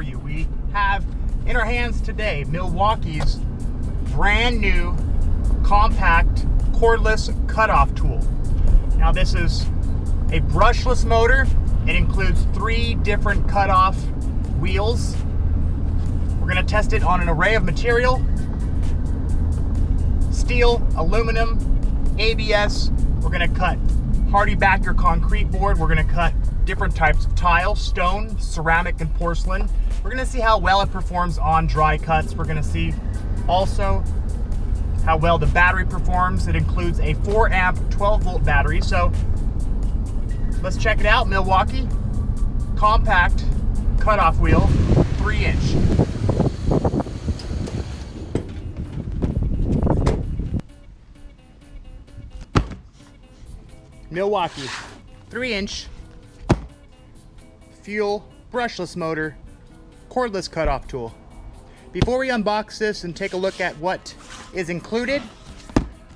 you. We have in our hands today Milwaukee's brand new compact cordless cutoff tool. Now this is a brushless motor. It includes 3 different cutoff wheels. We're going to test it on an array of material: steel, aluminum, ABS. We're going to cut hardy backer concrete board. We're going to cut different types of tile: stone, ceramic, and porcelain. We're going to see how well it performs on dry cuts. We're going to see also how well the battery performs. It includes a 4 amp 12 volt battery. So let's check it out. Milwaukee compact cutoff wheel, 3-inch. Milwaukee 3-inch fuel brushless motor cordless cutoff tool. Before we unbox this and take a look at what is included,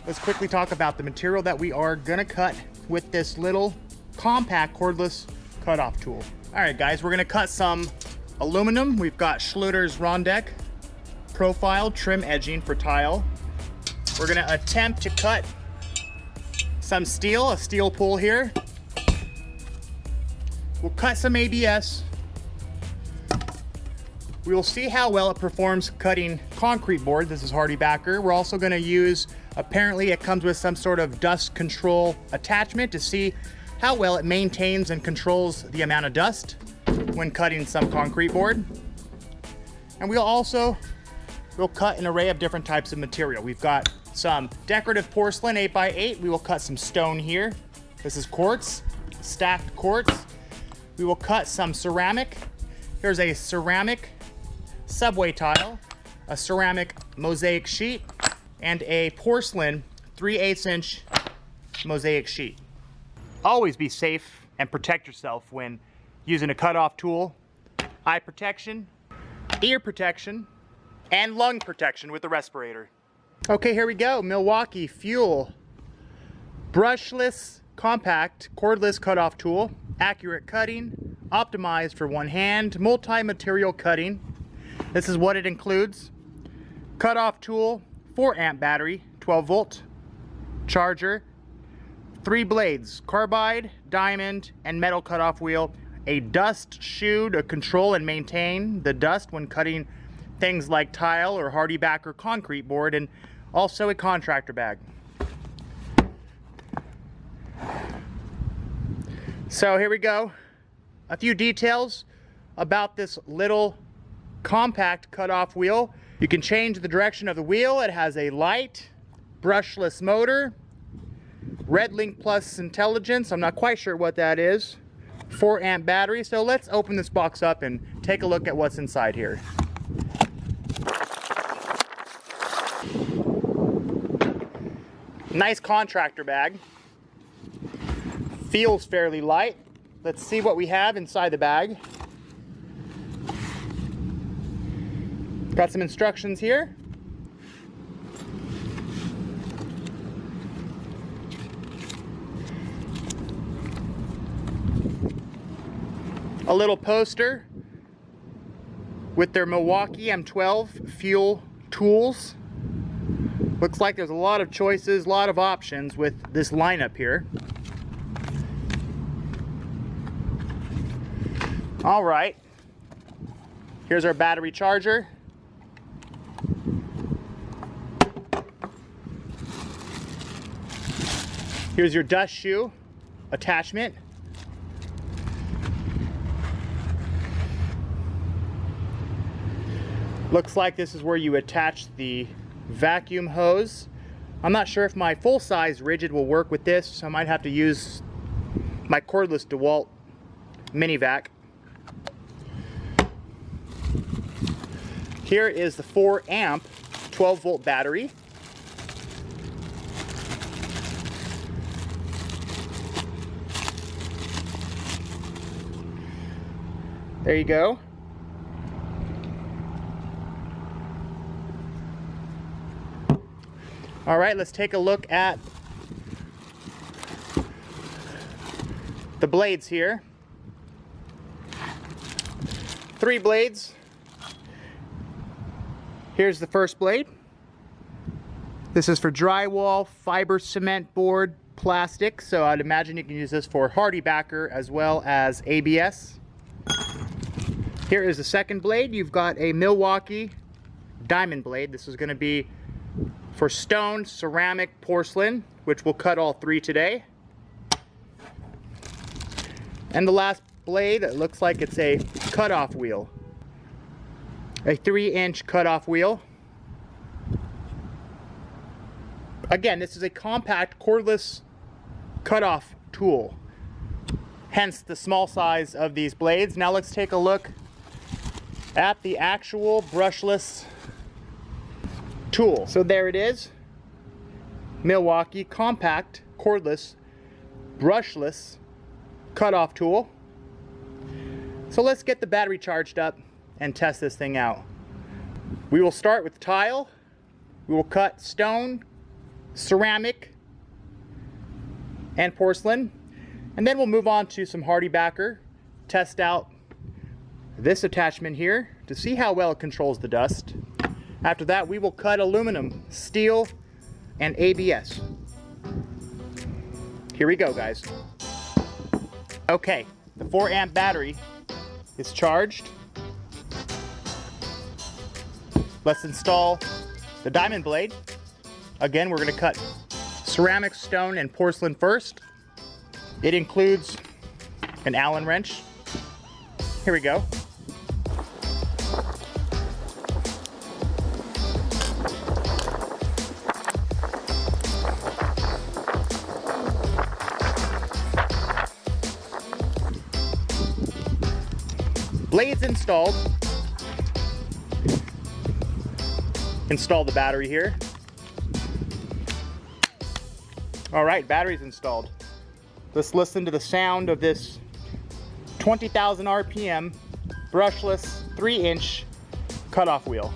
let's quickly talk about the material that we are gonna cut with this little compact cordless cutoff tool. All right guys, we're gonna cut some aluminum. We've got Schluter's Rondeck profile trim edging for tile. We're gonna attempt to cut some steel, a steel pull here. We'll cut some ABS. We will see how well it performs cutting concrete board. This is hardy backer. We're also going to use, apparently it comes with some sort of dust control attachment to see how well it maintains and controls the amount of dust when cutting some concrete board. And we'll cut an array of different types of material. We've got some decorative porcelain 8x8. We will cut some stone here. This is quartz, stacked quartz. We will cut some ceramic. Here's a ceramic subway tile, a ceramic mosaic sheet, and a porcelain 3/8 inch mosaic sheet. Always be safe and protect yourself when using a cutoff tool. Eye protection, ear protection, and lung protection with the respirator. Okay, here we go. Milwaukee Fuel brushless compact cordless cutoff tool. Accurate cutting, optimized for one hand, multi-material cutting. This is what it includes: cutoff tool, 4 amp battery, 12 volt charger, 3 blades, carbide, diamond, and metal cutoff wheel, a dust shoe to control and maintain the dust when cutting things like tile or hardy backer concrete board, and also a contractor bag. So here we go. A few details about this little compact cutoff wheel. You can change the direction of the wheel. It has a light, brushless motor, RedLink Plus intelligence. I'm not quite sure what that is. 4 amp battery. So let's open this box up and take a look at what's inside here. Nice contractor bag. Feels fairly light. Let's see what we have inside the bag. Got some instructions here. A little poster with their Milwaukee M12 fuel tools. Looks like there's a lot of choices, a lot of options with this lineup here. All right, here's our battery charger. Here's your dust shoe attachment. Looks like this is where you attach the vacuum hose. I'm not sure if my full-size rigid will work with this, so I might have to use my cordless DeWalt mini vac. Here is the 4 amp 12 volt battery. There you go. All right, let's take a look at the blades here. 3 blades, Here's the first blade. This is for drywall, fiber cement board, plastic, so I'd imagine you can use this for hardy backer as well as ABS. Here is the second blade. You've got a Milwaukee diamond blade. This is going to be for stone, ceramic, porcelain, which we'll cut all three today. And the last blade, it looks like it's a cutoff wheel. A 3-inch cutoff wheel. Again, this is a compact cordless cutoff tool, hence the small size of these blades. Now let's take a look at the actual brushless tool. So there it is, Milwaukee compact cordless brushless cutoff tool. So let's get the battery charged up and test this thing out. We will start with tile. We will cut stone, ceramic, and porcelain, and then we'll move on to some hardy backer, test out this attachment here to see how well it controls the dust. After that, we will cut aluminum, steel, and ABS. Here we go, guys. Okay, the 4-amp battery is charged. Let's install the diamond blade. Again, we're going to cut ceramic, stone, and porcelain first. It includes an Allen wrench. Here we go. Blades installed. Install the battery here. All right, battery's installed. Let's listen to the sound of this 20,000 RPM brushless 3-inch cutoff wheel.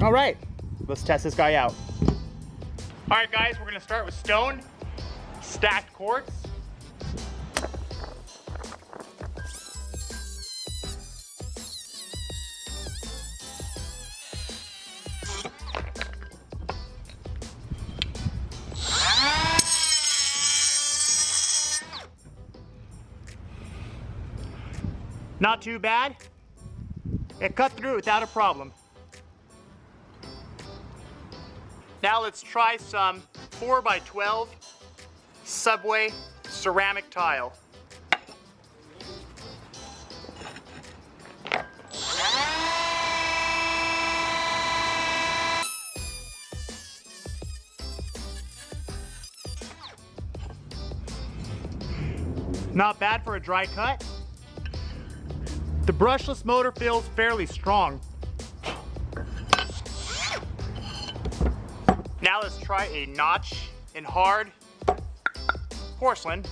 All right, let's test this guy out. All right, guys, we're gonna start with stone, stacked quartz. Not too bad. It cut through without a problem. Now let's try some 4x12 Subway ceramic tile. Not bad for a dry cut. The brushless motor feels fairly strong. Now let's try a notch in hard porcelain.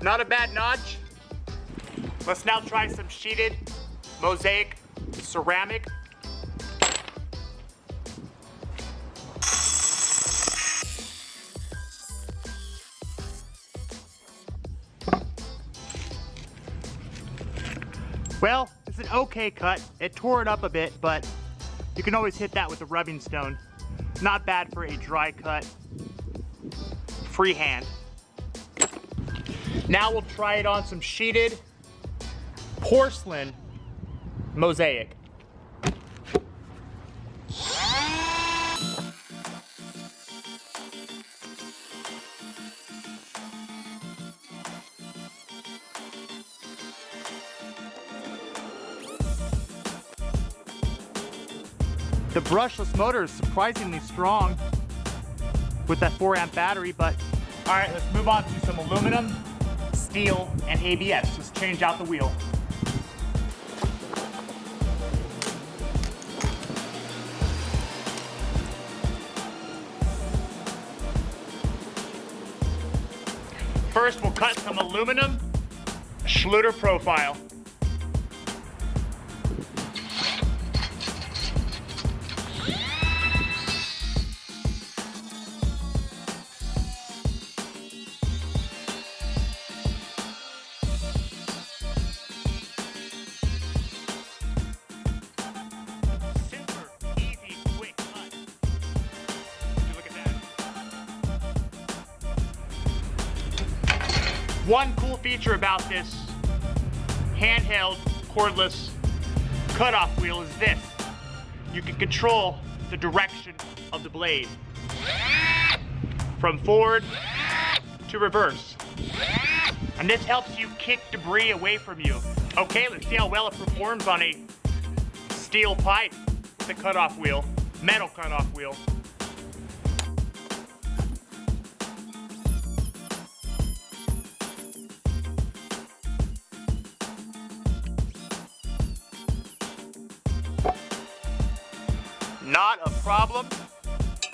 Not a bad notch. Let's now try some sheeted Mosaic ceramic. Well, it's an okay cut. It tore it up a bit, but you can always hit that with a rubbing stone. Not bad for a dry cut, freehand. Now we'll try it on some sheeted porcelain Mosaic. The brushless motor is surprisingly strong with that 4-amp battery, but all right, let's move on to some aluminum, steel, and ABS. Let's change out the wheel. First, we'll cut some aluminum Schluter profile. One cool feature about this handheld cordless cutoff wheel is this. You can control the direction of the blade from forward to reverse. And this helps you kick debris away from you. Okay, let's see how well it performs on a steel pipe with a cutoff wheel, metal cutoff wheel. Not a problem.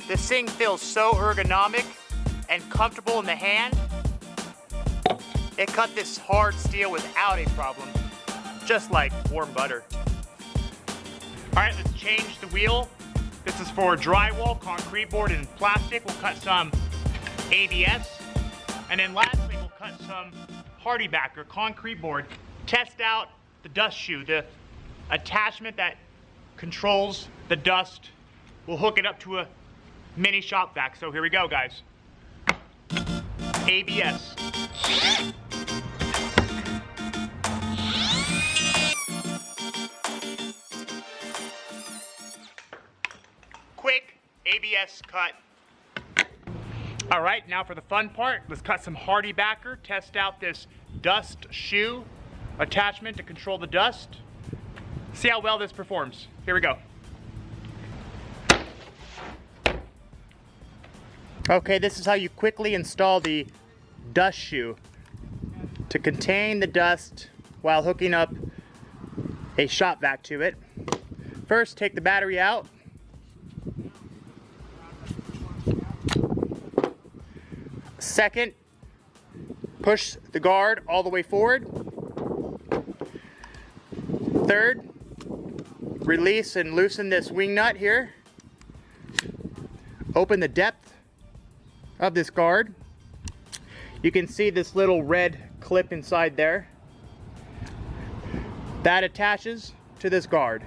This thing feels so ergonomic and comfortable in the hand. It cut this hard steel without a problem, just like warm butter. All right, let's change the wheel. This is for drywall, concrete board, and plastic. We'll cut some ABS. And then lastly, we'll cut some hardy backer, concrete board. Test out the dust shoe, the attachment that controls the dust. We'll hook it up to a mini shop vac. So here we go, guys. ABS. Quick ABS cut. All right, now for the fun part, let's cut some hardy backer, test out this dust shoe attachment to control the dust. See how well this performs. Here we go. Okay, this is how you quickly install the dust shoe to contain the dust while hooking up a shop vac to it. First, take the battery out. Second, push the guard all the way forward. Third, release and loosen this wing nut here. Open the depth of this guard. You can see this little red clip inside there. That attaches to this guard,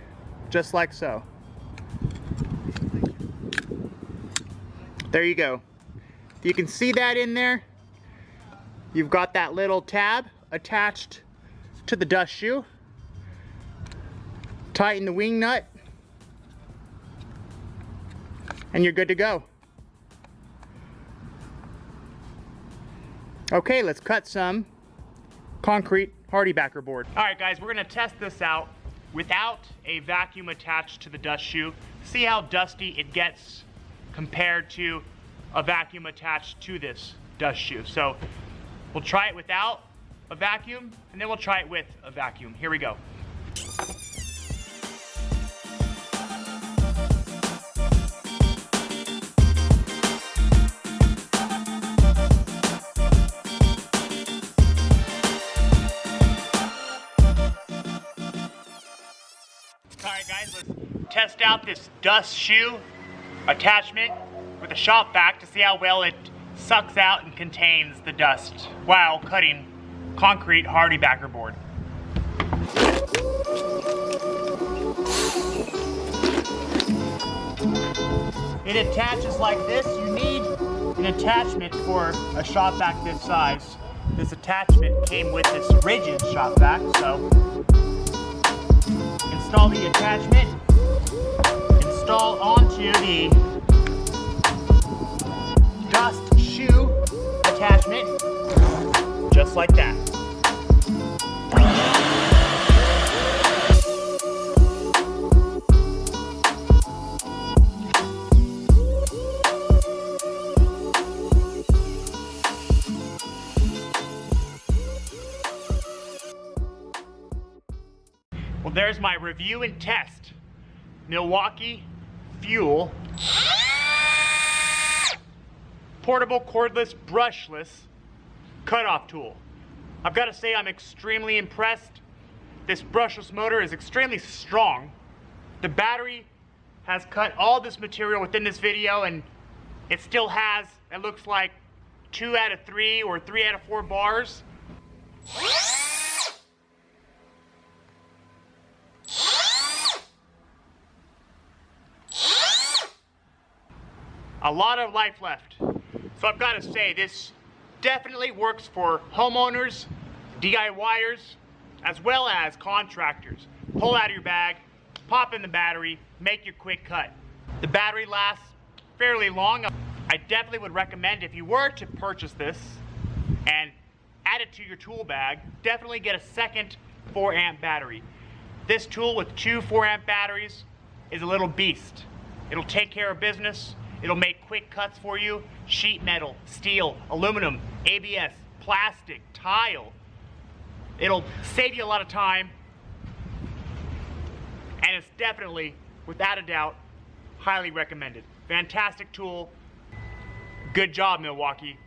just like so. There you go. You can see that in there. You've got that little tab attached to the dust shoe. Tighten the wing nut, and you're good to go. Okay, let's cut some concrete hardy backer board. All right, guys, we're gonna test this out without a vacuum attached to the dust shoe. See how dusty it gets compared to a vacuum attached to this dust shoe. So we'll try it without a vacuum, and then we'll try it with a vacuum. Here we go. Alright guys, let's test out this dust shoe attachment with a shop vac to see how well it sucks out and contains the dust while cutting concrete hardy backer board. It attaches like this. You need an attachment for a shop vac this size. This attachment came with this rigid shop vac, so install the attachment, install onto the dust shoe attachment, just like that. Well, there's my review and test. Milwaukee Fuel portable cordless brushless cutoff tool. I've got to say I'm extremely impressed. This brushless motor is extremely strong. The battery has cut all this material within this video, and it still has, it looks like 2 out of 3 or 3 out of 4 bars. A lot of life left. So I've got to say, this definitely works for homeowners, DIYers, as well as contractors. Pull out of your bag, pop in the battery, make your quick cut. The battery lasts fairly long. I definitely would recommend, if you were to purchase this and add it to your tool bag, definitely get a second 4 amp battery. This tool with 2 4 amp batteries is a little beast. It'll take care of business. It'll make quick cuts for you. Sheet metal, steel, aluminum, ABS, plastic, tile. It'll save you a lot of time. And it's definitely, without a doubt, highly recommended. Fantastic tool. Good job, Milwaukee.